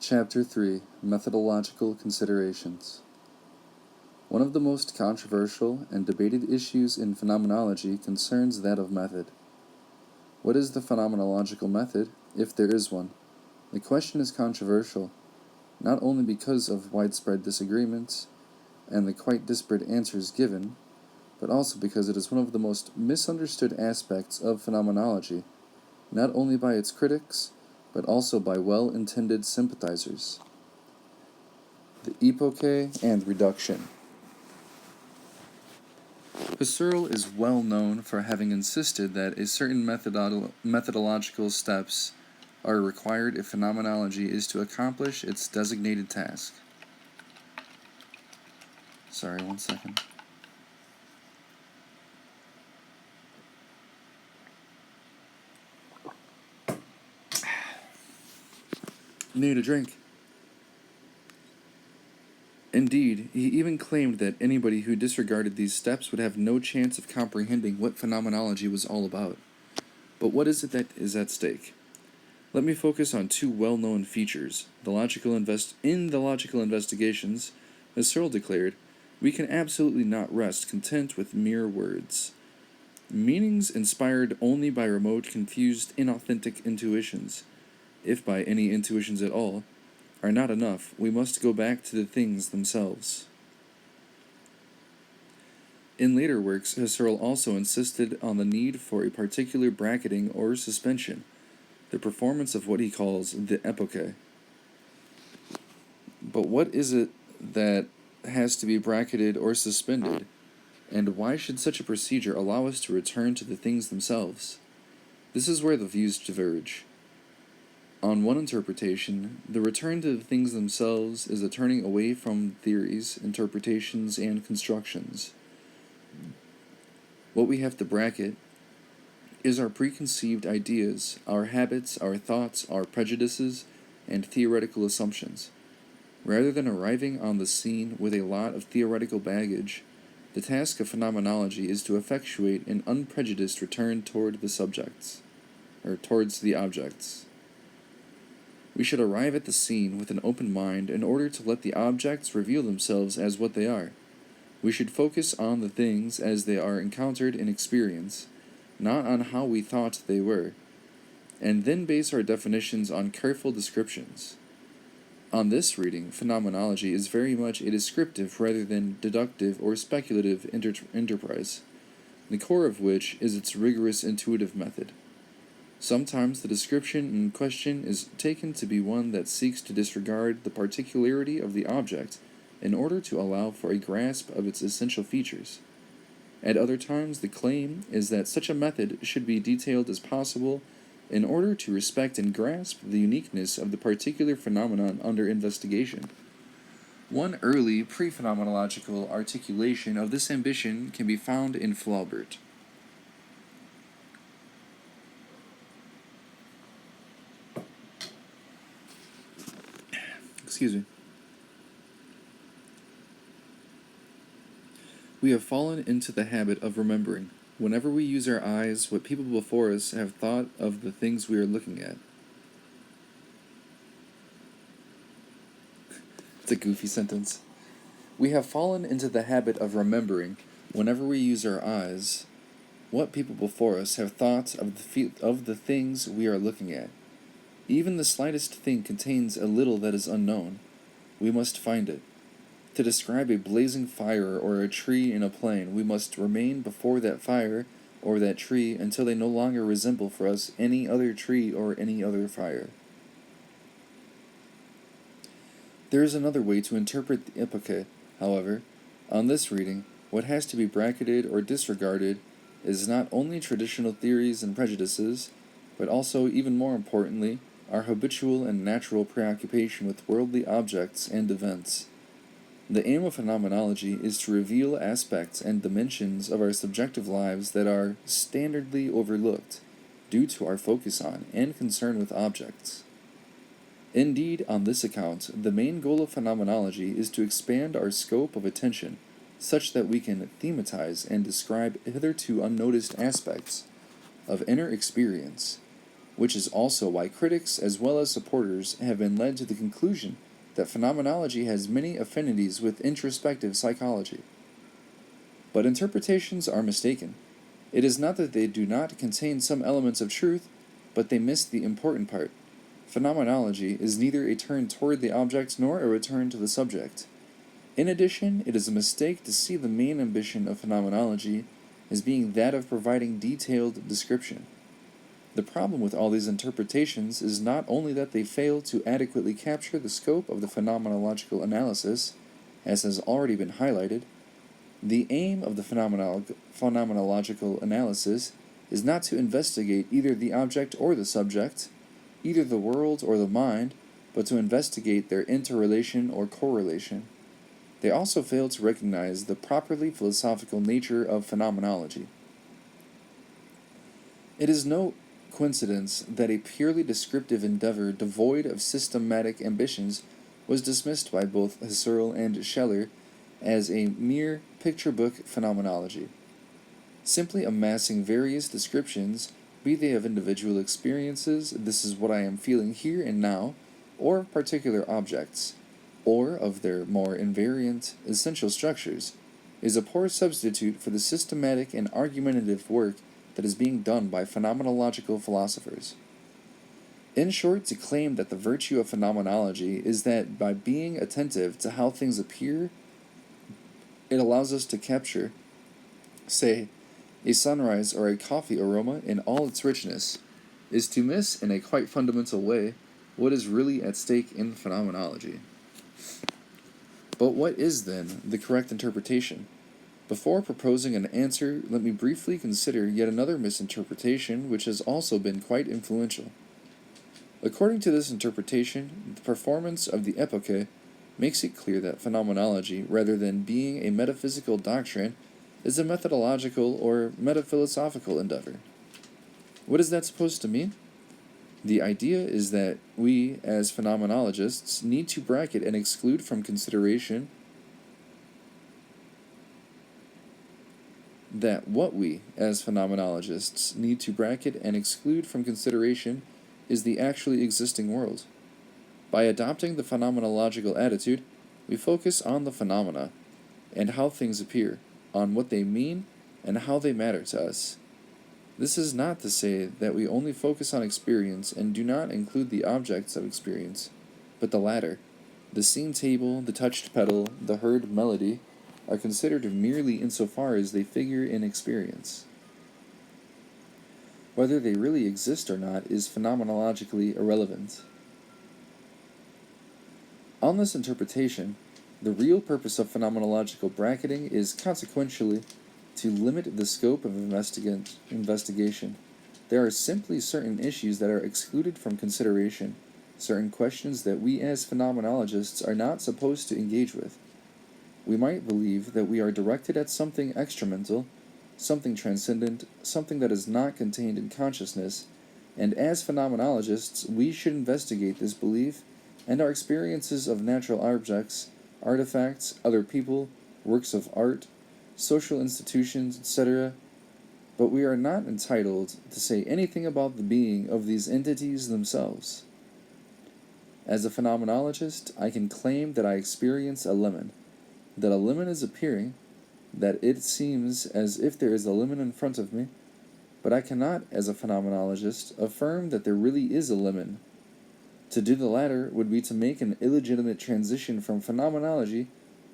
Chapter 3 Methodological Considerations. One of the most controversial and debated issues in phenomenology concerns that of method. What is the phenomenological method, if there is one? The question is controversial, not only because of widespread disagreements and the quite disparate answers given, but also because it is one of the most misunderstood aspects of phenomenology, not only by its critics, but also by well-intended sympathizers. The epoche and reduction. Husserl is well known for having insisted that a certain methodological steps are required if phenomenology is to accomplish its designated task. Sorry, 1 second. Need a drink. Indeed, he even claimed that anybody who disregarded these steps would have no chance of comprehending what phenomenology was all about. But what is it that is at stake? Let me focus on two well-known features. In the logical investigations, as Searle declared, we can absolutely not rest content with mere words. Meanings inspired only by remote, confused, inauthentic intuitions, if by any intuitions at all, are not enough. We must go back to the things themselves. In later works, Husserl also insisted on the need for a particular bracketing or suspension, the performance of what he calls the epoche. But what is it that has to be bracketed or suspended, and why should such a procedure allow us to return to the things themselves? This is where the views diverge. On one interpretation, the return to the things themselves is a turning away from theories, interpretations, and constructions. What we have to bracket is our preconceived ideas, our habits, our thoughts, our prejudices, and theoretical assumptions. Rather than arriving on the scene with a lot of theoretical baggage, the task of phenomenology is to effectuate an unprejudiced return towards the objects. We should arrive at the scene with an open mind in order to let the objects reveal themselves as what they are. We should focus on the things as they are encountered in experience, not on how we thought they were, and then base our definitions on careful descriptions. On this reading, phenomenology is very much a descriptive rather than deductive or speculative enterprise, the core of which is its rigorous intuitive method. Sometimes the description in question is taken to be one that seeks to disregard the particularity of the object in order to allow for a grasp of its essential features. At other times, the claim is that such a method should be detailed as possible in order to respect and grasp the uniqueness of the particular phenomenon under investigation. One early pre-phenomenological articulation of this ambition can be found in Flaubert. We have fallen into the habit of remembering, whenever we use our eyes, what people before us have thought of the things we are looking at. It's a goofy sentence. We have fallen into the habit of remembering, whenever we use our eyes, what people before us have thought of the things we are looking at. Even the slightest thing contains a little that is unknown. We must find it. To describe a blazing fire or a tree in a plain, we must remain before that fire or that tree until they no longer resemble for us any other tree or any other fire. There is another way to interpret the epoche, however. On this reading, what has to be bracketed or disregarded is not only traditional theories and prejudices, but also, even more importantly, our habitual and natural preoccupation with worldly objects and events. The aim of phenomenology is to reveal aspects and dimensions of our subjective lives that are standardly overlooked, due to our focus on and concern with objects. Indeed, on this account, the main goal of phenomenology is to expand our scope of attention, such that we can thematize and describe hitherto unnoticed aspects of inner experience, which is also why critics as well as supporters have been led to the conclusion that phenomenology has many affinities with introspective psychology. But interpretations are mistaken. It is not that they do not contain some elements of truth, but they miss the important part. Phenomenology is neither a turn toward the object nor a return to the subject. In addition, it is a mistake to see the main ambition of phenomenology as being that of providing detailed description. The problem with all these interpretations is not only that they fail to adequately capture the scope of the phenomenological analysis, as has already been highlighted. The aim of the phenomenological analysis is not to investigate either the object or the subject, either the world or the mind, but to investigate their interrelation or correlation. They also fail to recognize the properly philosophical nature of phenomenology. It is no coincidence that a purely descriptive endeavor devoid of systematic ambitions was dismissed by both Husserl and Scheler as a mere picture book phenomenology, simply amassing various descriptions, be they of individual experiences, this is what I am feeling here and now, or of particular objects, or of their more invariant essential structures, is a poor substitute for the systematic and argumentative work that is being done by phenomenological philosophers. In short, to claim that the virtue of phenomenology is that by being attentive to how things appear, it allows us to capture, say, a sunrise or a coffee aroma in all its richness, is to miss in a quite fundamental way what is really at stake in phenomenology. But what is, then, the correct interpretation? Before proposing an answer, let me briefly consider yet another misinterpretation which has also been quite influential. According to this interpretation, the performance of the epoche makes it clear that phenomenology, rather than being a metaphysical doctrine, is a methodological or metaphilosophical endeavor. What is that supposed to mean? The idea is that we, as phenomenologists, need to bracket and exclude from consideration that what we, as phenomenologists, need to bracket and exclude from consideration is the actually existing world. By adopting the phenomenological attitude, we focus on the phenomena and how things appear, on what they mean and how they matter to us. This is not to say that we only focus on experience and do not include the objects of experience, but the latter, the seen table, the touched pedal, the heard melody, are considered merely insofar as they figure in experience. Whether they really exist or not is phenomenologically irrelevant. On this interpretation, the real purpose of phenomenological bracketing is consequentially to limit the scope of investigation. There are simply certain issues that are excluded from consideration, certain questions that we as phenomenologists are not supposed to engage with. We might believe that we are directed at something extramental, something transcendent, something that is not contained in consciousness, and as phenomenologists, we should investigate this belief and our experiences of natural objects, artifacts, other people, works of art, social institutions, etc., but we are not entitled to say anything about the being of these entities themselves. As a phenomenologist, I can claim that I experience a lemon, that a lemon is appearing, that it seems as if there is a lemon in front of me, but I cannot, as a phenomenologist, affirm that there really is a lemon. To do the latter would be to make an illegitimate transition from phenomenology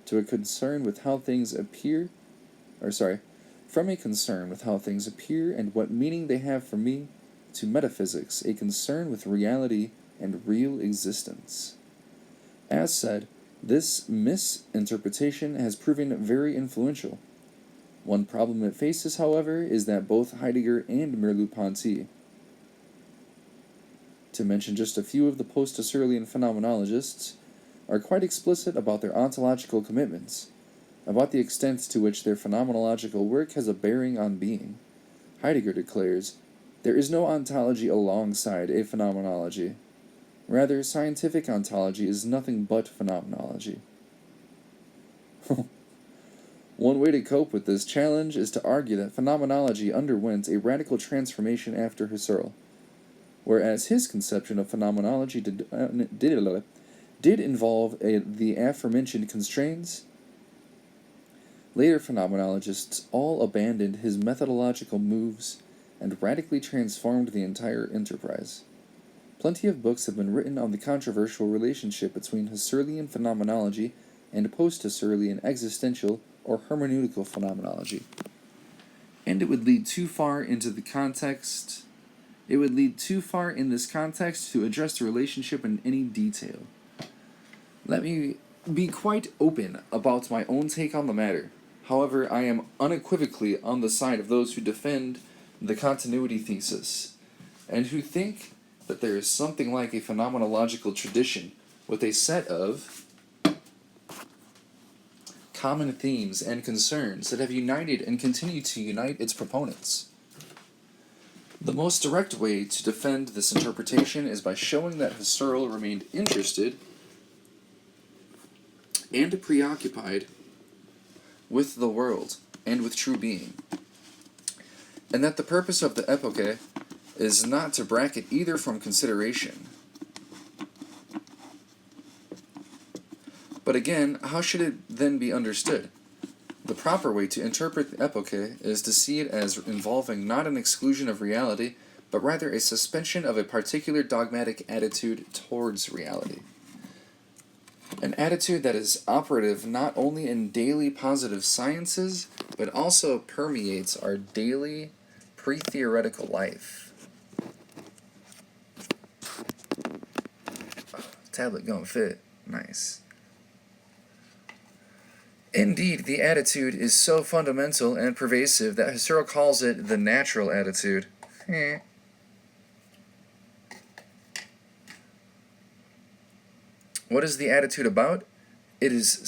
to a concern with how things appear, from a concern with how things appear and what meaning they have for me, to metaphysics, a concern with reality and real existence. As said, this misinterpretation has proven very influential. One problem it faces, however, is that both Heidegger and Merleau-Ponty, to mention just a few of the post-Husserlian phenomenologists, are quite explicit about their ontological commitments, about the extent to which their phenomenological work has a bearing on being. Heidegger declares, "There is no ontology alongside a phenomenology. Rather, scientific ontology is nothing but phenomenology." One way to cope with this challenge is to argue that phenomenology underwent a radical transformation after Husserl. whereas his conception of phenomenology did involve the aforementioned constraints. Later phenomenologists all abandoned his methodological moves and radically transformed the entire enterprise. Plenty of books have been written on the controversial relationship between Husserlian phenomenology and post-Husserlian existential or hermeneutical phenomenology. And it would lead too far into the context. It would lead too far in this context to address the relationship in any detail. Let me be quite open about my own take on the matter. However, I am unequivocally on the side of those who defend the continuity thesis, and who think that there is something like a phenomenological tradition with a set of common themes and concerns that have united and continue to unite its proponents. The most direct way to defend this interpretation is by showing that Husserl remained interested and preoccupied with the world and with true being, and that the purpose of the epoche is not to bracket either from consideration. But again, how should it then be understood? The proper way to interpret the epoche is to see it as involving not an exclusion of reality, but rather a suspension of a particular dogmatic attitude towards reality. An attitude that is operative not only in daily positive sciences, but also permeates our daily pre-theoretical life. Tablet gonna fit. Nice. Indeed, the attitude is so fundamental and pervasive that Husserl calls it the natural attitude. What is the attitude about? It is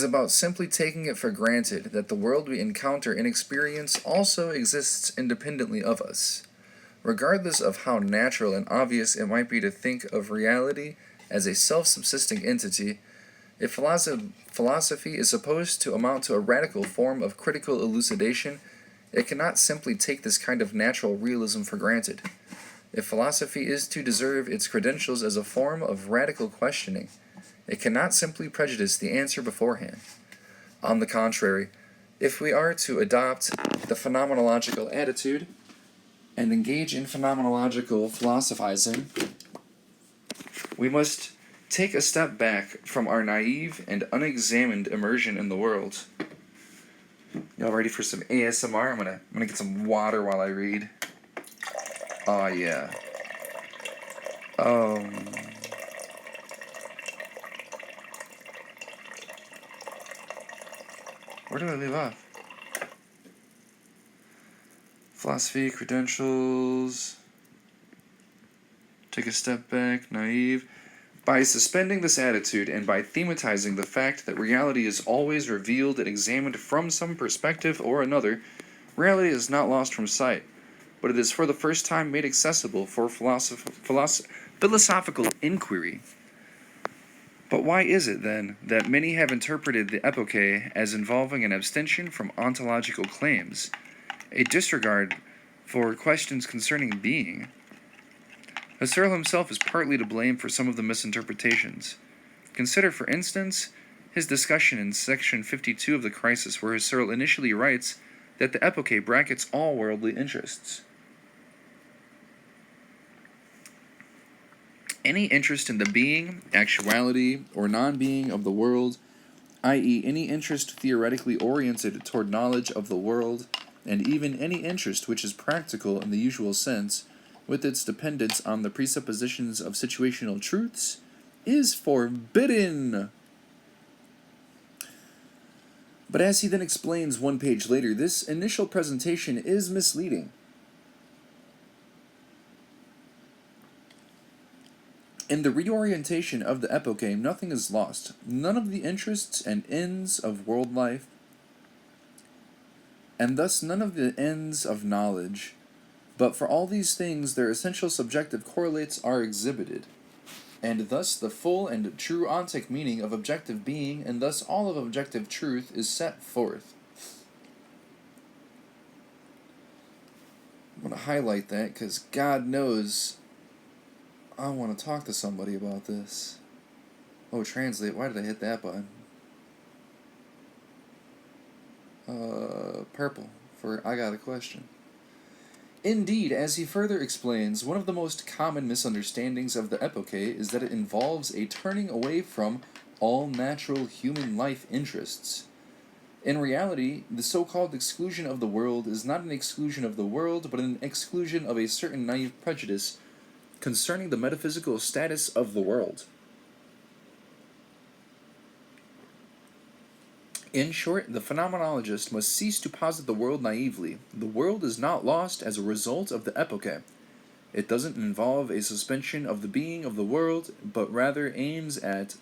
about simply taking it for granted that the world we encounter and experience also exists independently of us. Regardless of how natural and obvious it might be to think of reality as a self-subsisting entity, if philosophy is supposed to amount to a radical form of critical elucidation, it cannot simply take this kind of natural realism for granted. If philosophy is to deserve its credentials as a form of radical questioning, it cannot simply prejudice the answer beforehand. On the contrary, if we are to adopt the phenomenological attitude and engage in phenomenological philosophizing, we must take a step back from our naive and unexamined immersion in the world. Y'all ready for some ASMR? I'm gonna get some water while I read. Oh yeah. Where do I leave off? Philosophy, credentials. Take a step back, naive. By suspending this attitude and by thematizing the fact that reality is always revealed and examined from some perspective or another, reality is not lost from sight, but it is for the first time made accessible for philosophical inquiry. But why is it, then, that many have interpreted the epoche as involving an abstention from ontological claims, a disregard for questions concerning being? Husserl himself is partly to blame for some of the misinterpretations. Consider, for instance, his discussion in section 52 of the Crisis, where Husserl initially writes that the epoche brackets all worldly interests. Any interest in the being, actuality, or non-being of the world, i.e. any interest theoretically oriented toward knowledge of the world, and even any interest which is practical in the usual sense, with its dependence on the presuppositions of situational truths, is forbidden. But as he then explains one page later, this initial presentation is misleading. In the reorientation of the epoche, nothing is lost. None of the interests and ends of world life, and thus none of the ends of knowledge. But for all these things, their essential subjective correlates are exhibited, and thus the full and true ontic meaning of objective being, and thus all of objective truth, is set forth. to highlight that because God knows I want to talk to somebody about this. Oh, translate. Why did I hit that button? Purple for I got a question. Indeed, as he further explains, one of the most common misunderstandings of the epoche is that it involves a turning away from all natural human life interests. In reality, the so-called exclusion of the world is not an exclusion of the world, but an exclusion of a certain naive prejudice concerning the metaphysical status of the world. In short, the phenomenologist must cease to posit the world naively. The world is not lost as a result of the epoche. It doesn't involve a suspension of the being of the world, but rather aims at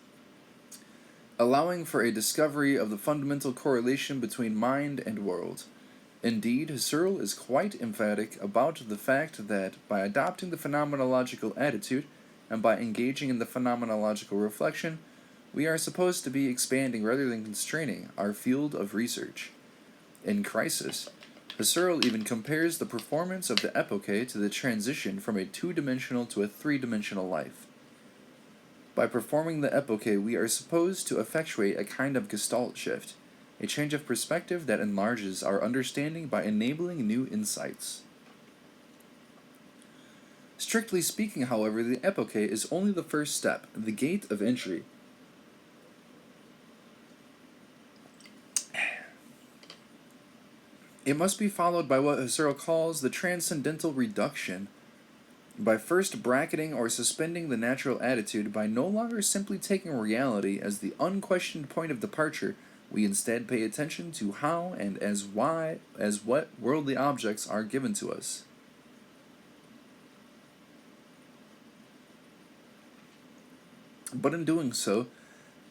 allowing for a discovery of the fundamental correlation between mind and world. Indeed, Husserl is quite emphatic about the fact that by adopting the phenomenological attitude and by engaging in the phenomenological reflection, we are supposed to be expanding rather than constraining our field of research. In Crisis, Husserl even compares the performance of the epoche to the transition from a two-dimensional to a three-dimensional life. By performing the epoche, we are supposed to effectuate a kind of gestalt shift, a change of perspective that enlarges our understanding by enabling new insights. Strictly speaking, however, the epoche is only the first step, the gate of entry. It must be followed by what Husserl calls the transcendental reduction, by first bracketing or suspending the natural attitude by no longer simply taking reality as the unquestioned point of departure. We instead pay attention to how and as what worldly objects are given to us. But in doing so,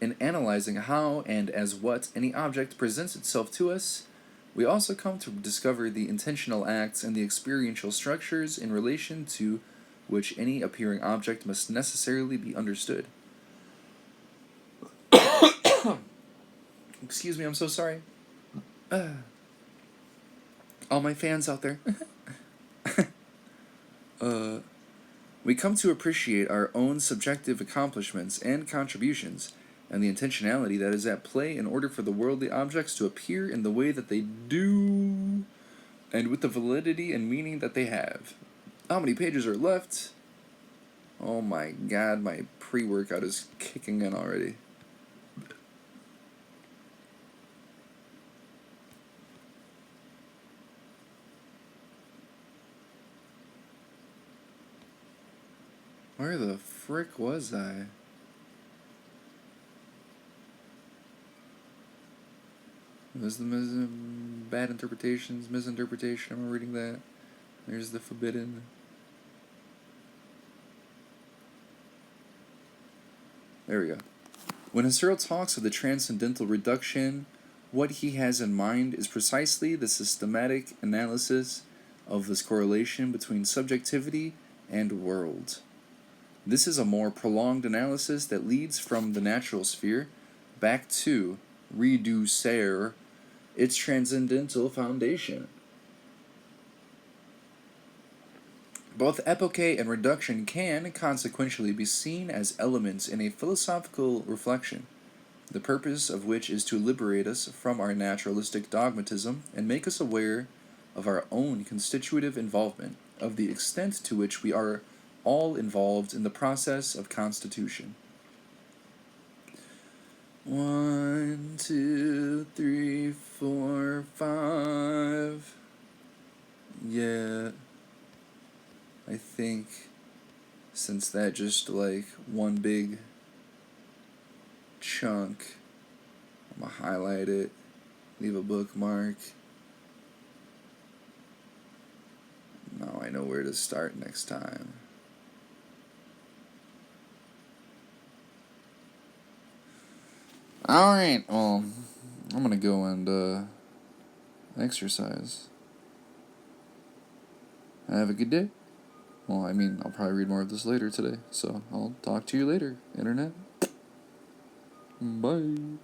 in analyzing how and as what any object presents itself to us, we also come to discover the intentional acts and the experiential structures in relation to which any appearing object must necessarily be understood. Excuse me, I'm so sorry. All my fans out there. We come to appreciate our own subjective accomplishments and contributions, and the intentionality that is at play in order for the worldly objects to appear in the way that they do, and with the validity and meaning that they have. How many pages are left? Oh my god, my pre-workout is kicking in already. Where the frick was I? Was the bad interpretations, misinterpretation? Am I reading that? There's the forbidden. There we go. When Husserl talks of the transcendental reduction, what he has in mind is precisely the systematic analysis of this correlation between subjectivity and world. This is a more prolonged analysis that leads from the natural sphere back to reducer, its transcendental foundation. Both epoche and reduction can, consequentially, be seen as elements in a philosophical reflection, the purpose of which is to liberate us from our naturalistic dogmatism and make us aware of our own constitutive involvement, of the extent to which we are all involved in the process of constitution. 1, 2, 3, 4, 5. Yeah. I think since that just like one big chunk, I'm gonna highlight it, leave a bookmark. Now I know where to start next time. Alright, well, I'm gonna go and exercise. Have a good day. Well, I mean, I'll probably read more of this later today, so I'll talk to you later, Internet. Bye.